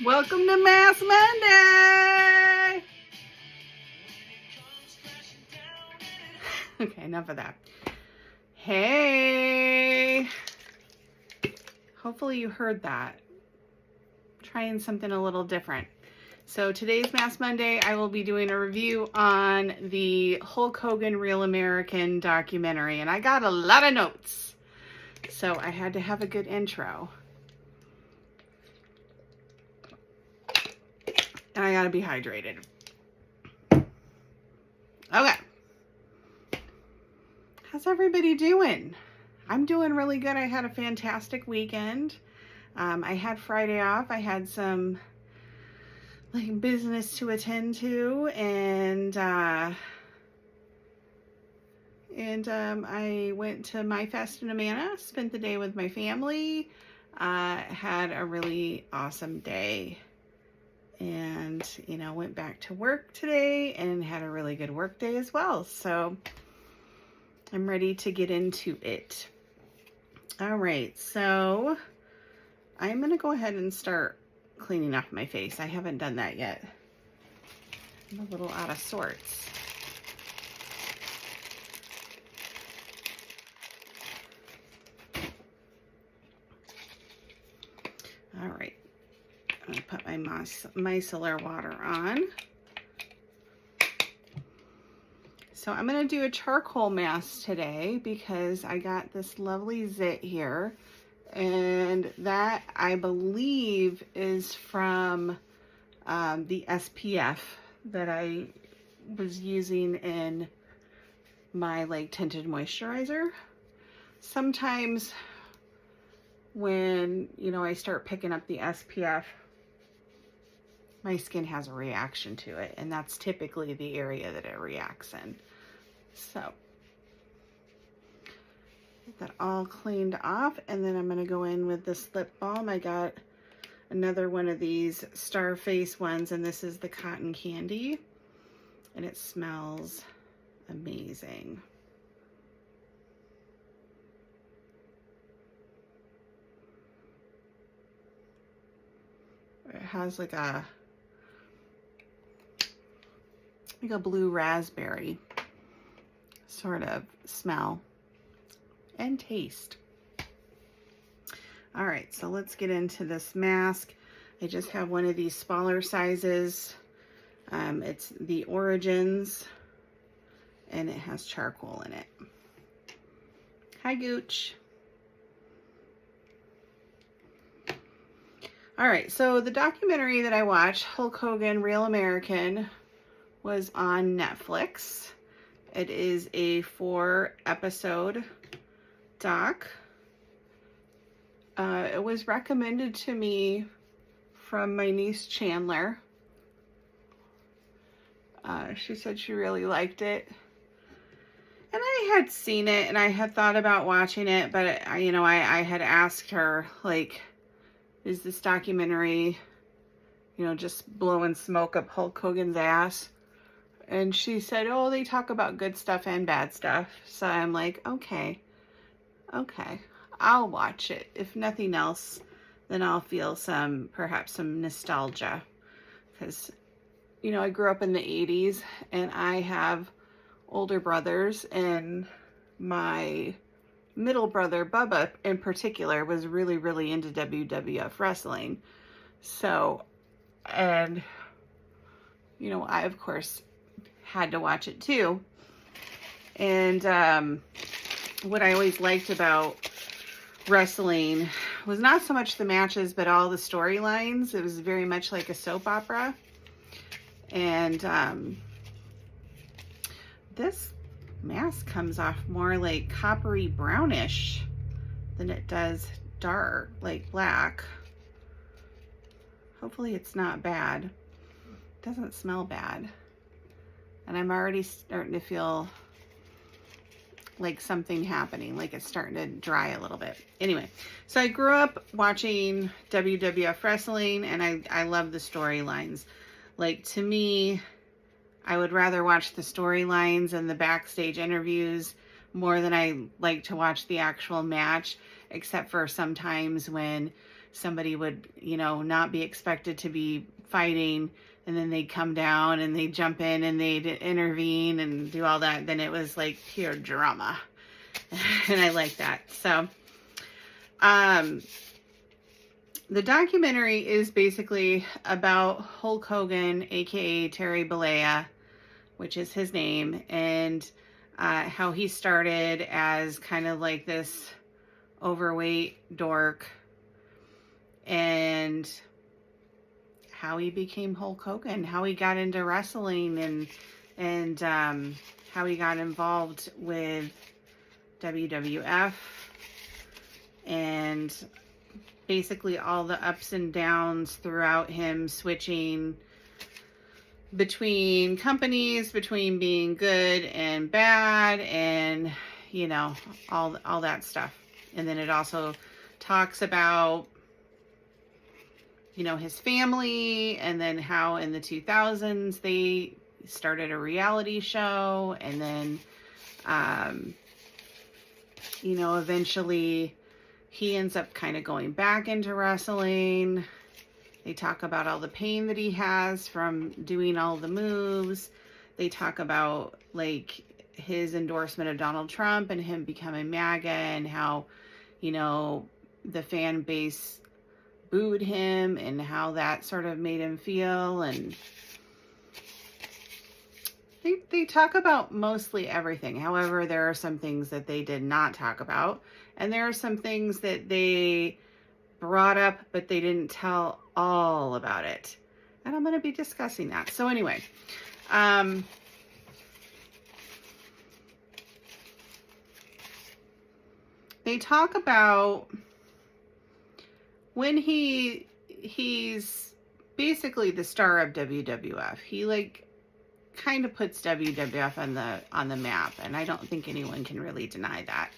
Welcome to Mass Monday! Okay, enough of that. Hey! Hopefully you heard that. Trying something a little different. So today's Mass Monday, I will be doing a review on the Hulk Hogan Real American documentary, and I got a lot of notes. So I had to have a good intro. And I gotta be hydrated. Okay. How's everybody doing? I'm doing really good. I had a fantastic weekend. I had Friday off. I had some business to attend to, and I went to My Fest in Amana, spent the day with my family, had a really awesome day, and went back to work today and had a really good work day as well. So I'm ready to get into it. All right, so I'm gonna go ahead and start cleaning off my face. I haven't done that yet. I'm a little out of sorts. All right, I'm gonna put my micellar water on. So I'm gonna do a charcoal mask today because I got this lovely zit here, and that I believe is from the SPF that I was using in my tinted moisturizer. Sometimes when I start picking up the SPF, my skin has a reaction to it, and that's typically the area that it reacts in. So get that all cleaned off, and then I'm going to go in with this lip balm. I got another one of these Starface ones, and this is the cotton candy, and it smells amazing. It has like a blue raspberry sort of smell and taste. All right, so let's get into this mask. I just have one of these smaller sizes. It's the Origins, and it has charcoal in it. Hi, Gooch. All right, so the documentary that I watched, Hulk Hogan Real American, was on Netflix. It is a 4-episode doc. It was recommended to me from my niece Chandler. She said she really liked it. And I had seen it, and I had thought about watching it, but I had asked her, is this documentary, just blowing smoke up Hulk Hogan's ass? And she said, oh, they talk about good stuff and bad stuff. So I'm like, okay, I'll watch it. If nothing else, then I'll feel perhaps some nostalgia. Because, I grew up in the 80s, and I have older brothers, and my middle brother, Bubba, in particular, was really, really into WWF wrestling. So, and, I, of course, had to watch it too. And what I always liked about wrestling was not so much the matches, but all the storylines. It was very much like a soap opera. And this mask comes off more like coppery brownish than it does dark, like black. Hopefully it's not bad. It doesn't smell bad. And I'm already starting to feel like something happening, like it's starting to dry a little bit. Anyway, so I grew up watching WWF wrestling, and I love the storylines. To me, I would rather watch the storylines and the backstage interviews more than I like to watch the actual match, except for sometimes when somebody would, not be expected to be fighting, and then they'd come down and they'd jump in and they'd intervene and do all that. Then it was like pure drama. And I like that. So, the documentary is basically about Hulk Hogan, aka Terry Bollea, which is his name, and how he started as kind of like this overweight dork, and how he became Hulk Hogan, how he got into wrestling, and how he got involved with WWF, and basically all the ups and downs throughout him switching between companies, between being good and bad, and all that stuff. And then it also talks about his family, and then how in the 2000s they started a reality show, and then eventually he ends up kind of going back into wrestling. They talk about all the pain that he has from doing all the moves. They talk about like his endorsement of Donald Trump and him becoming MAGA, and how, the fan base booed him and how that sort of made him feel. And they talk about mostly everything. However, there are some things that they did not talk about. And there are some things that they brought up, but they didn't tell all about it. And I'm going to be discussing that. So anyway, they talk about when he's basically the star of WWF. He like kind of puts WWF on the map, and I don't think anyone can really deny that.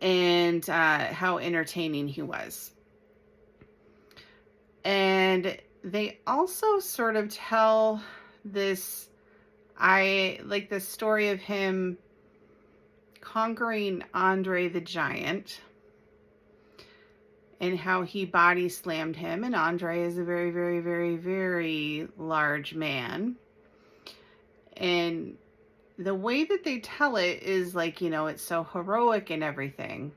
And how entertaining he was. And they also sort of tell this story of him conquering Andre the Giant, and how he body slammed him. And Andre is a very, very, very, very large man. And the way that they tell it is like, it's so heroic and everything.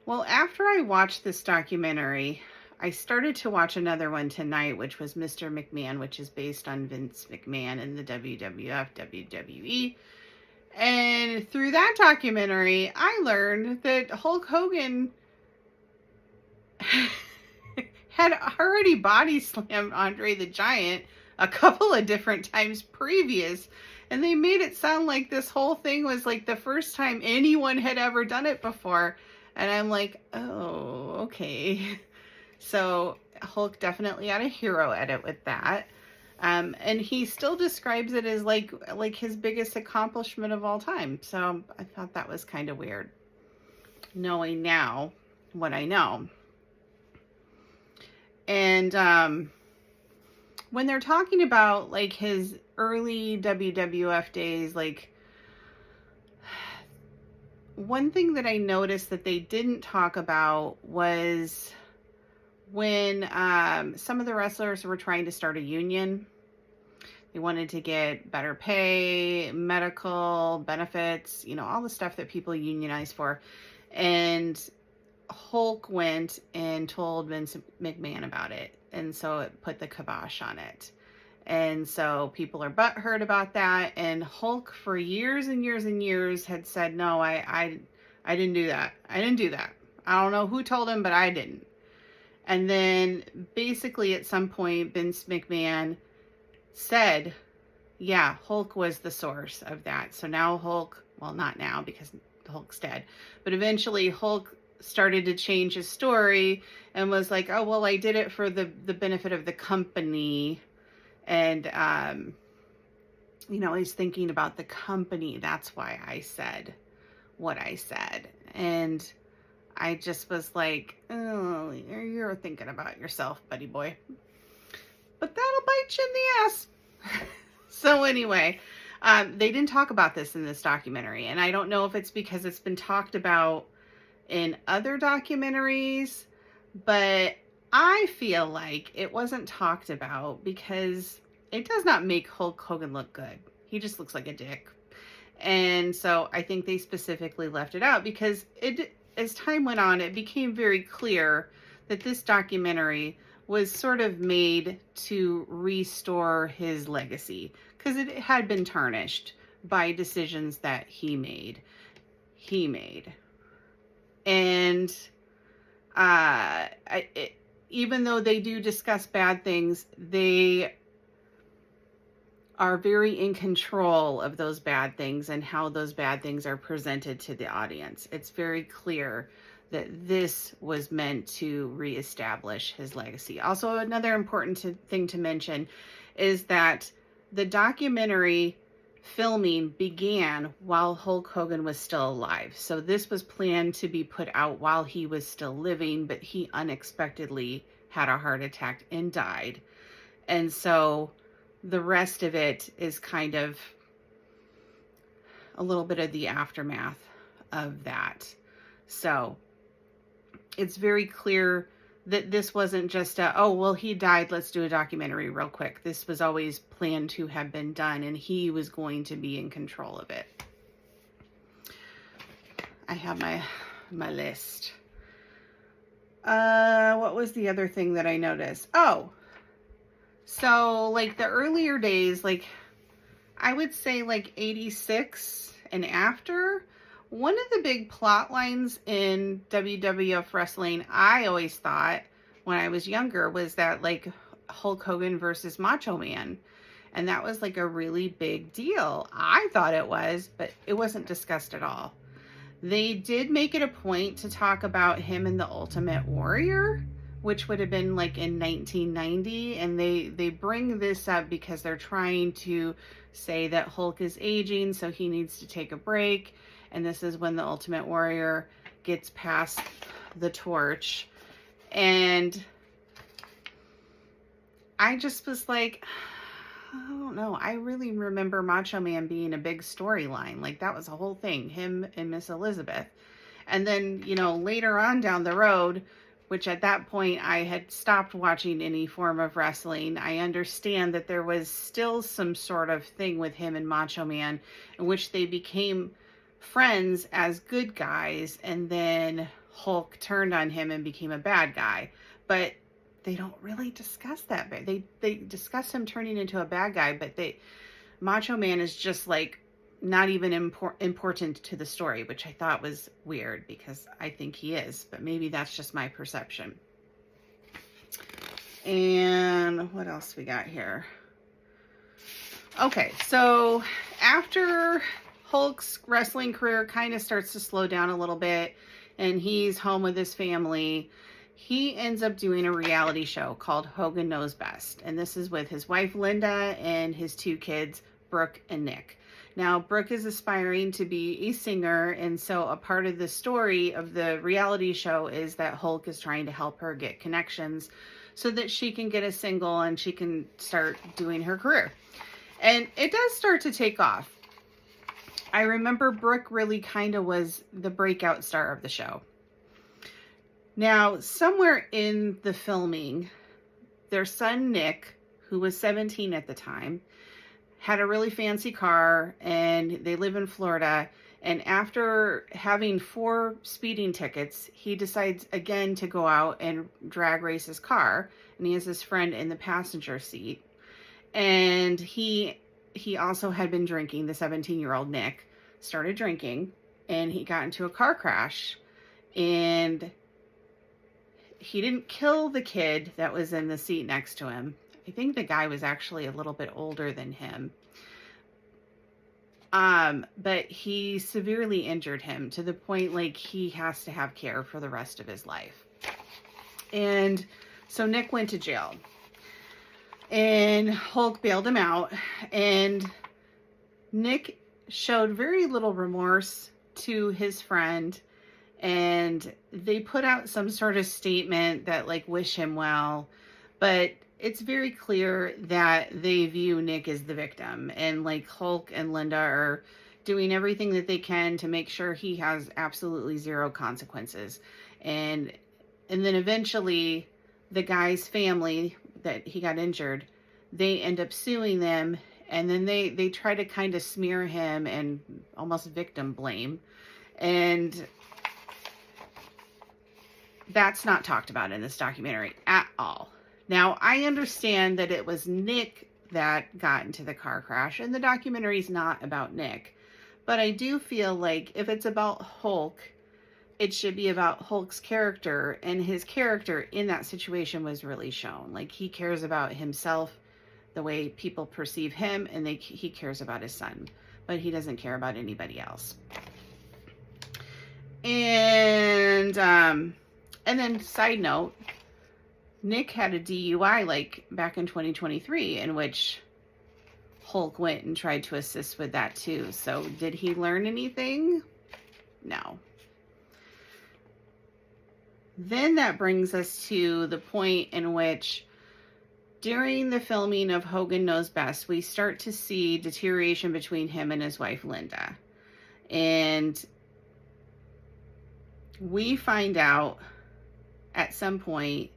Well, after I watched this documentary, I started to watch another one tonight, which was Mr. McMahon, which is based on Vince McMahon in the WWF, WWE. And through that documentary, I learned that Hulk Hogan had already body slammed Andre the Giant a couple of different times previous. And they made it sound like this whole thing was like the first time anyone had ever done it before. And I'm like, oh, okay. So Hulk definitely had a hero edit with that. And he still describes it as like his biggest accomplishment of all time. So I thought that was kind of weird, knowing now what I know. And when they're talking about like his early WWF days, like one thing that I noticed that they didn't talk about was when some of the wrestlers were trying to start a union. They wanted to get better pay, medical benefits, all the stuff that people unionize for. And Hulk went and told Vince McMahon about it. And so it put the kibosh on it. And so people are butthurt about that. And Hulk for years and years and years had said, no, I didn't do that. I didn't do that. I don't know who told him, but I didn't. And then basically at some point, Vince McMahon said, yeah, Hulk was the source of that. So now Hulk, well, not now because Hulk's dead, but eventually Hulk started to change his story and was like, oh, well, I did it for the benefit of the company. And, he's thinking about the company. That's why I said what I said. And I just was like, oh, you're thinking about yourself, buddy boy. But that'll bite you in the ass. So anyway, they didn't talk about this in this documentary. And I don't know if it's because it's been talked about in other documentaries, But I feel like it wasn't talked about because it does not make Hulk Hogan look good. He just looks like a dick. And so I think they specifically left it out because as time went on, it became very clear that this documentary was sort of made to restore his legacy because it had been tarnished by decisions that he made. And even though they do discuss bad things, they are very in control of those bad things and how those bad things are presented to the audience. It's very clear that this was meant to reestablish his legacy. Also, another important thing to mention is that the documentary filming began while Hulk Hogan was still alive. So this was planned to be put out while he was still living, but he unexpectedly had a heart attack and died. And so the rest of it is kind of a little bit of the aftermath of that. So it's very clear that this wasn't just oh, well, he died, let's do a documentary real quick. This was always planned to have been done, and he was going to be in control of it. I have my list. What was the other thing that I noticed? Oh, so like the earlier days, like I would say like 86 and after, one of the big plot lines in WWF wrestling, I always thought when I was younger, was that like Hulk Hogan versus Macho Man. And that was like a really big deal. I thought it was, but it wasn't discussed at all. They did make it a point to talk about him and the Ultimate Warrior, which would have been like in 1990. And they bring this up because they're trying to say that Hulk is aging, so he needs to take a break. And this is when the Ultimate Warrior gets passed the torch. And I just was like, I don't know. I really remember Macho Man being a big storyline. Like that was a whole thing, him and Miss Elizabeth. And then, you know, later on down the road, which at that point I had stopped watching any form of wrestling, I understand that there was still some sort of thing with him and Macho Man in which they became friends as good guys, and then Hulk turned on him and became a bad guy. But they don't really discuss that. They discuss him turning into a bad guy, but Macho Man is just like not even important to the story, which I thought was weird because I think he is, but maybe that's just my perception. And what else we got here? Okay, so after Hulk's wrestling career kind of starts to slow down a little bit and he's home with his family, he ends up doing a reality show called Hogan Knows Best. And this is with his wife, Linda, and his two kids, Brooke and Nick. Now, Brooke is aspiring to be a singer, and so a part of the story of the reality show is that Hulk is trying to help her get connections so that she can get a single and she can start doing her career. And it does start to take off. I remember Brooke really kind of was the breakout star of the show. Now, somewhere in the filming, their son Nick, who was 17 at the time, had a really fancy car, and they live in Florida. And after having 4 speeding tickets, he decides again to go out and drag race his car. And he has his friend in the passenger seat. And he also had been drinking. The 17-year-old Nick started drinking, and he got into a car crash. And he didn't kill the kid that was in the seat next to him. I think the guy was actually a little bit older than him. But he severely injured him to the point like he has to have care for the rest of his life. And so Nick went to jail. And Hulk bailed him out. And Nick showed very little remorse to his friend. And they put out some sort of statement that like wish him well. But it's very clear that they view Nick as the victim, and like Hulk and Linda are doing everything that they can to make sure he has absolutely zero consequences. And And then eventually the guy's family that he got injured, they end up suing them. And then they try to kind of smear him and almost victim blame. And that's not talked about in this documentary at all. Now, I understand that it was Nick that got into the car crash, and the documentary is not about Nick. But I do feel like if it's about Hulk, it should be about Hulk's character, and his character in that situation was really shown. Like, he cares about himself, the way people perceive him, and he cares about his son, but he doesn't care about anybody else. And then side note, Nick had a DUI like back in 2023 in which Hulk went and tried to assist with that too. So did he learn anything? No. Then that brings us to the point in which during the filming of Hogan Knows Best, we start to see deterioration between him and his wife, Linda. And we find out at some point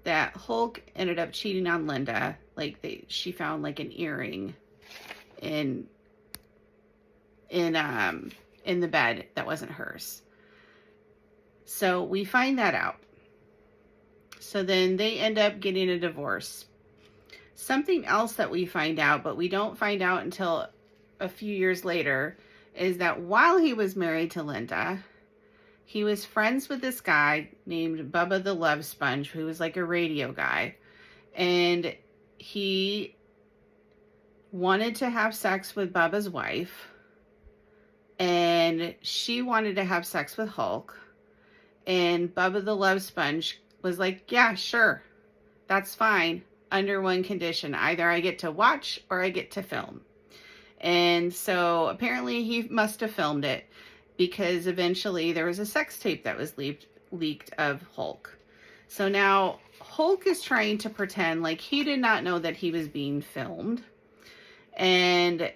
that Hulk ended up cheating on Linda. Like she found like an earring in the bed that wasn't hers. So we find that out. So then they end up getting a divorce. Something else that we find out, but we don't find out until a few years later, is that while he was married to Linda, he was friends with this guy named Bubba the Love Sponge, who was like a radio guy. And he wanted to have sex with Bubba's wife. And she wanted to have sex with Hulk. And Bubba the Love Sponge was like, yeah, sure, that's fine. Under one condition. Either I get to watch or I get to film. And so apparently he must have filmed it, because eventually there was a sex tape that was leaked of Hulk. So now Hulk is trying to pretend like he did not know that he was being filmed. And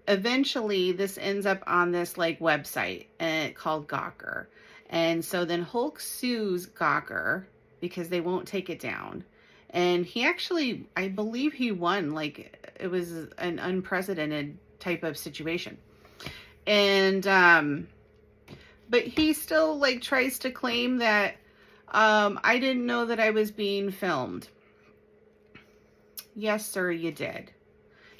eventually this ends up on this like website called Gawker. And so then Hulk sues Gawker because they won't take it down. And he actually, I believe he won. Like, it was an unprecedented type of situation. And, but he still like tries to claim that, I didn't know that I was being filmed. Yes, sir, you did.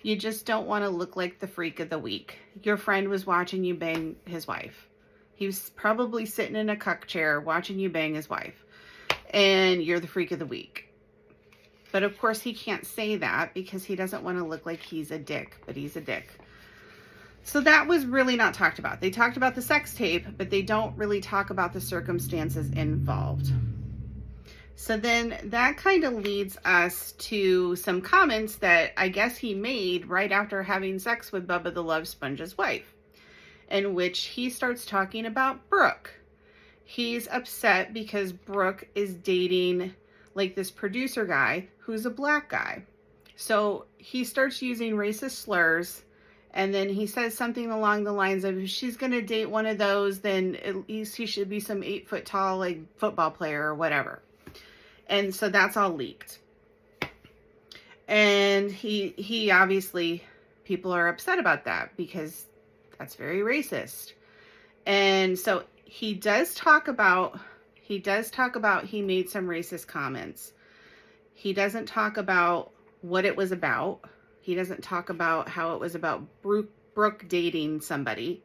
You just don't want to look like the freak of the week. Your friend was watching you bang his wife. He was probably sitting in a cuck chair watching you bang his wife. And you're the freak of the week. But of course he can't say that because he doesn't want to look like he's a dick, but he's a dick. So that was really not talked about. They talked about the sex tape, but they don't really talk about the circumstances involved. So then that kind of leads us to some comments that I guess he made right after having sex with Bubba the Love Sponge's wife, in which he starts talking about Brooke. He's upset because Brooke is dating like this producer guy who's a black guy. So he starts using racist slurs, and then he says something along the lines of, if she's going to date one of those, then at least he should be some 8-foot tall like football player or whatever. And so that's all leaked. And he obviously, people are upset about that because that's very racist. And so he does talk about he made some racist comments. He doesn't talk about what it was about. He doesn't talk about how it was about Brooke dating somebody.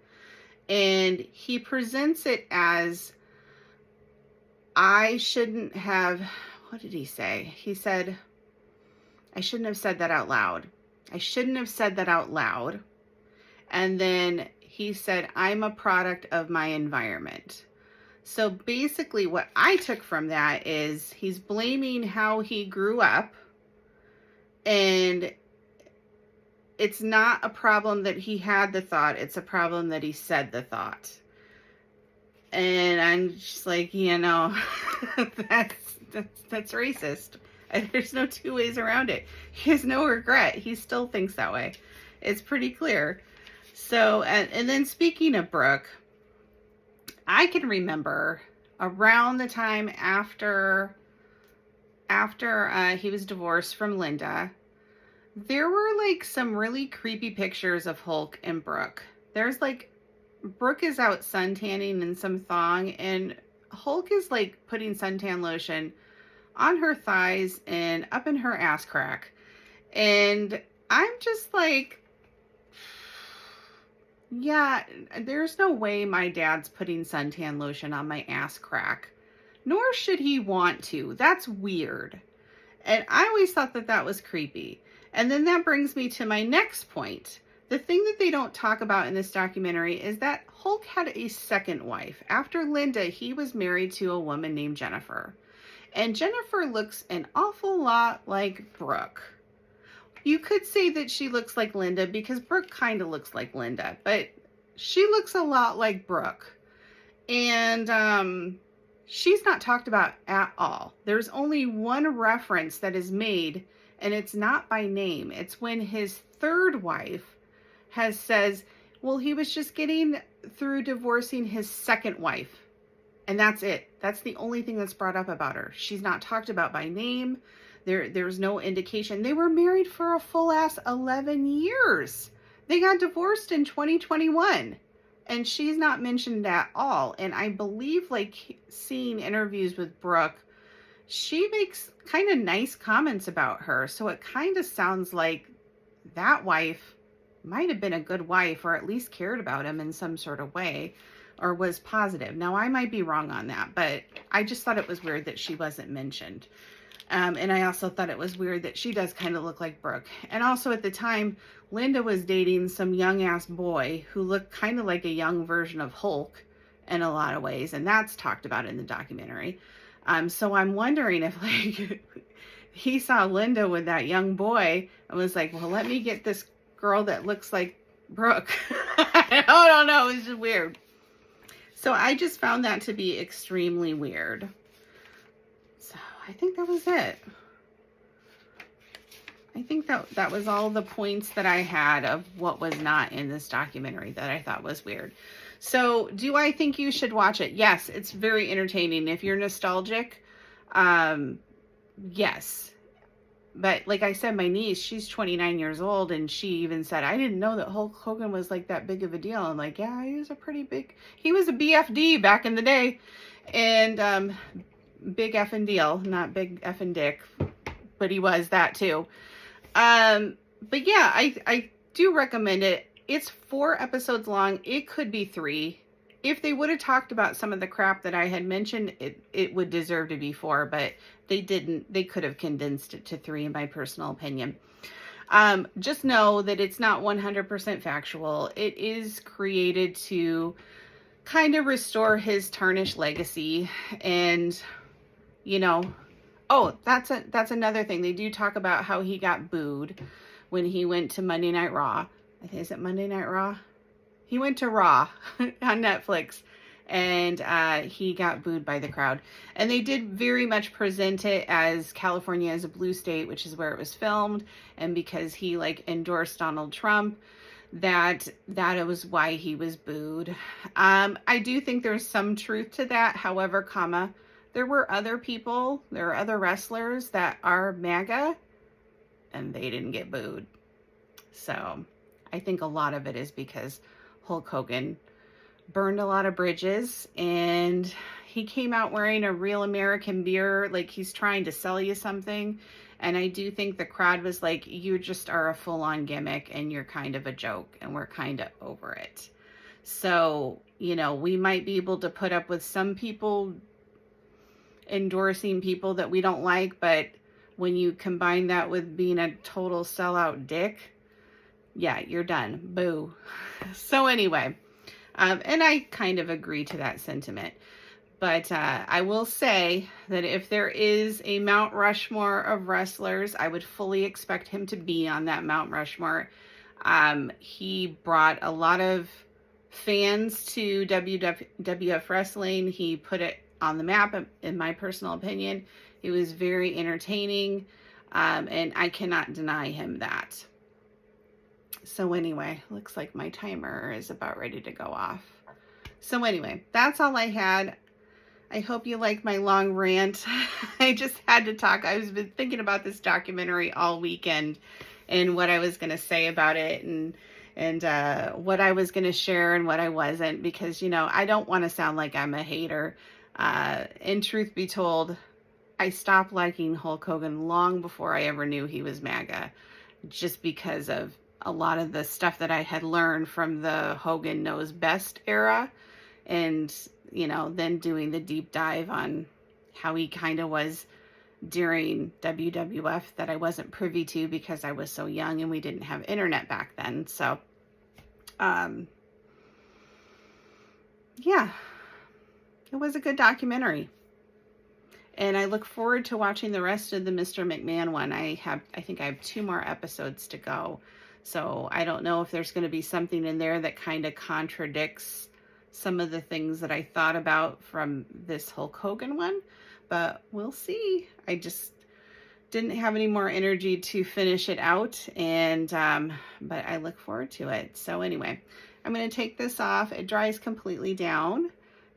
And he presents it as, I shouldn't have, what did he say? He said, I shouldn't have said that out loud. I shouldn't have said that out loud. And then he said, I'm a product of my environment. So basically what I took from that is he's blaming how he grew up, and it's not a problem that he had the thought, it's a problem that he said the thought. And I'm just like, you know, that's racist. And there's no two ways around it. He has no regret. He still thinks that way. It's pretty clear. So, and then speaking of Brooke, I can remember around the time after he was divorced from Linda, there were like some really creepy pictures of Hulk and Brooke. There's like, Brooke is out suntanning in some thong, and Hulk is like putting suntan lotion on her thighs and up in her ass crack. And I'm just like, yeah, there's no way my dad's putting suntan lotion on my ass crack. Nor should he want to. That's weird. And I always thought that that was creepy. And then that brings me to my next point. The thing that they don't talk about in this documentary is that Hulk had a second wife. After Linda, he was married to a woman named Jennifer. And Jennifer looks an awful lot like Brooke. You could say that she looks like Linda because Brooke kind of looks like Linda, but she looks a lot like Brooke. And she's not talked about at all. There's only one reference that is made, and it's not by name. It's when his third wife says, well, he was just getting through divorcing his second wife. And that's it. That's the only thing that's brought up about her. She's not talked about by name. There's no indication. They were married for a full ass 11 years. They got divorced in 2021. And she's not mentioned at all. And I believe, like, seeing interviews with Brooke, she makes kind of nice comments about her. So it kind of sounds like that wife might have been a good wife, or at least cared about him in some sort of way, or was positive. Now, I might be wrong on that, but I just thought it was weird that she wasn't mentioned. And I also thought it was weird that she does kind of look like Brooke. And also at the time, Linda was dating some young ass boy who looked kind of like a young version of Hulk in a lot of ways. And that's talked about in the documentary. So I'm wondering if, like, he saw Linda with that young boy and was like, well, let me get this girl that looks like Brooke. I don't know. It was just weird. So I just found that to be extremely weird. So I think that was it. I think that was all the points that I had of what was not in this documentary that I thought was weird. So do I think you should watch it? Yes, it's very entertaining. If you're nostalgic, yes. But like I said, my niece, she's 29 years old, and she even said, I didn't know that Hulk Hogan was like that big of a deal. I'm like, yeah, he was a BFD back in the day. And big effing deal, not big effing dick, but he was that too. But yeah, I do recommend it. It's 4 episodes long. It could be 3. If they would have talked about some of the crap that I had mentioned, it would deserve to be 4, but they didn't. They could have condensed it to 3, in my personal opinion. Just know that it's not 100% factual. It is created to kind of restore his tarnished legacy. And, you know, oh, that's another thing. They do talk about how he got booed when he went to Monday Night Raw. Is it Monday Night Raw? He went to Raw on Netflix, and he got booed by the crowd. And they did very much present it as California as a blue state, which is where it was filmed. And because he like endorsed Donald Trump, that it was why he was booed. I do think there's some truth to that. However, there were other wrestlers that are MAGA, and they didn't get booed. So I think a lot of it is because Hulk Hogan burned a lot of bridges, and he came out wearing a real American beer, like he's trying to sell you something. And I do think the crowd was like, you just are a full-on gimmick, and you're kind of a joke, and we're kind of over it. So, you know, we might be able to put up with some people endorsing people that we don't like, but when you combine that with being a total sellout dick, yeah, you're done. Boo. So anyway, and I kind of agree to that sentiment. But I will say that if there is a Mount Rushmore of wrestlers, I would fully expect him to be on that Mount Rushmore. He brought a lot of fans to WWF Wrestling. He put it on the map, in my personal opinion. It was very entertaining, and I cannot deny him that. So anyway, looks like my timer is about ready to go off. So anyway, that's all I had. I hope you like my long rant. I just had to talk. I've been thinking about this documentary all weekend and what I was going to say about it, and what I was going to share and what I wasn't, because, I don't want to sound like I'm a hater. And truth be told, I stopped liking Hulk Hogan long before I ever knew he was MAGA, just because of a lot of the stuff that I had learned from the Hogan Knows Best era, and, then doing the deep dive on how he kind of was during WWF that I wasn't privy to because I was so young and we didn't have internet back then. So, yeah, it was a good documentary. And I look forward to watching the rest of the Mr. McMahon one. I think I have 2 more episodes to go. So I don't know if there's going to be something in there that kind of contradicts some of the things that I thought about from this Hulk Hogan one, but we'll see. I just didn't have any more energy to finish it out, and but I look forward to it. So anyway, I'm going to take this off. It dries completely down,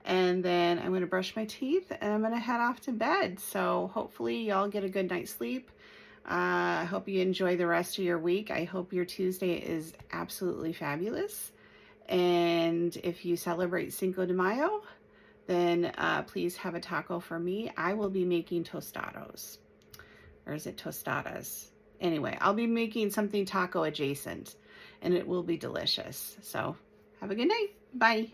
and then I'm going to brush my teeth, and I'm going to head off to bed. So hopefully y'all get a good night's sleep. I hope you enjoy the rest of your week. I hope your Tuesday is absolutely fabulous. And if you celebrate Cinco de Mayo, then please have a taco for me. I will be making tostados. Or is it tostadas? Anyway, I'll be making something taco adjacent, and it will be delicious. So have a good night. Bye.